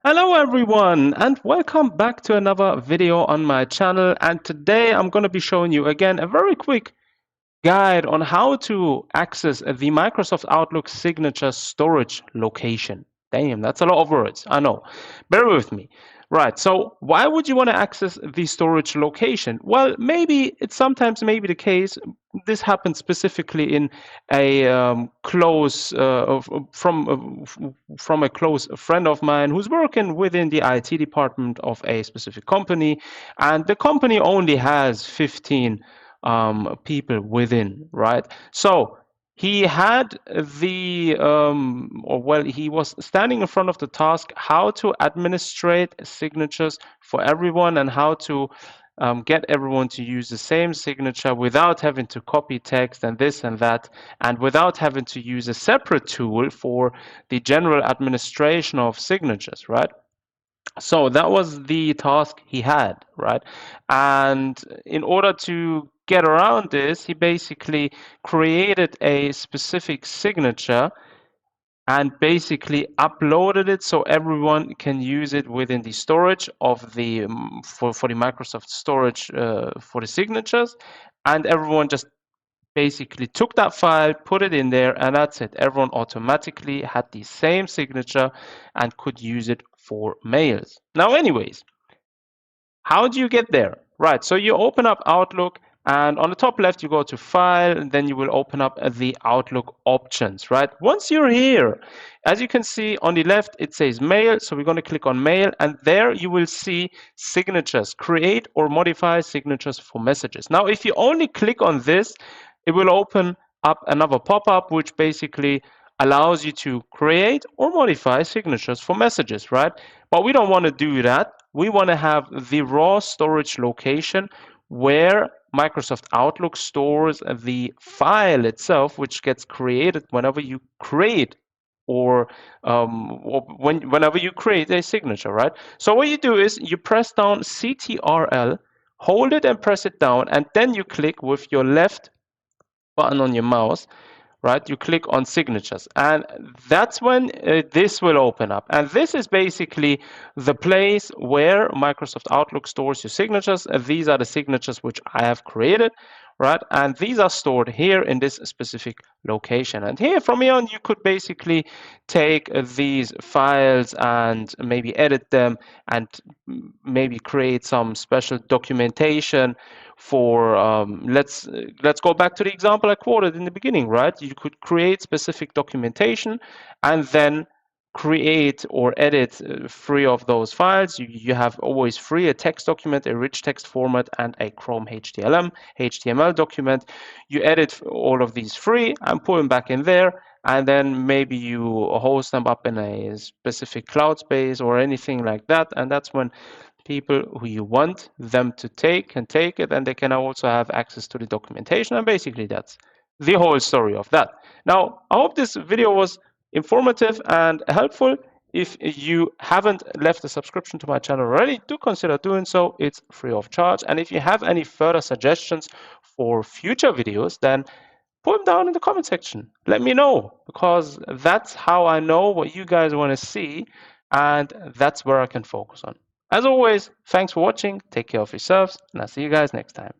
Hello everyone and welcome back to another video on my channel, and today I'm going to be showing you again a very quick guide on how to access the Microsoft Outlook signature storage location. Damn, that's a lot of words, I know. Bear with me. Right, so why would you want to access the storage location? Well, maybe it's sometimes maybe the case. This happens specifically in a from a close friend of mine who's working within the IT department of a specific company, and the company only has 15 people within, right? So he had he was standing in front of the task how to administrate signatures for everyone and how to get everyone to use the same signature without having to copy text and this and that, and without having to use a separate tool for the general administration of signatures, right? So that was the task he had, right? And in order to get around this, he basically created a specific signature and basically uploaded it so everyone can use it within the storage of the for the Microsoft storage for the signatures, and everyone just basically took that file, put it in there, and that's it. Everyone automatically had the same signature and could use it for mails. Now, anyways, how do you get there? Right, so you open up Outlook, and on the top left, you go to File, and then you will open up the Outlook options, right? Once you're here, as you can see on the left, it says Mail, so we're going to click on Mail, and there you will see signatures, create or modify signatures for messages. Now, if you only click on this, it will open up another pop-up, which basically allows you to create or modify signatures for messages, right? But we don't want to do that. We want to have the raw storage location where Microsoft Outlook stores the file itself, which gets created whenever you create whenever you create a signature, right? So what you do is you press down CTRL, hold it and press it down, and then you click with your left button on your mouse, right? You click on signatures, and that's when this will open up. And this is basically the place where Microsoft Outlook stores your signatures. These are the signatures which I have created, right? And these are stored here in this specific location. And here from here on, you could basically take these files and maybe edit them and maybe create some special documentation for let's go back to the example I quoted in the beginning, right? You could create specific documentation and then create or edit three of those files. You have always free: a text document, a rich text format, and a Chrome HTML document. You edit all of these free and put them back in there, and then maybe you host them up in a specific cloud space or anything like that, and that's when people who you want them to take can take it, and they can also have access to the documentation. And basically that's the whole story of that. Now, I hope this video was informative and helpful. If you haven't left a subscription to my channel already, do consider doing so. It's free of charge. And if you have any further suggestions for future videos, then put them down in the comment section. Let me know, because that's how I know what you guys want to see, and that's where I can focus on. As always, thanks for watching, take care of yourselves, and I'll see you guys next time.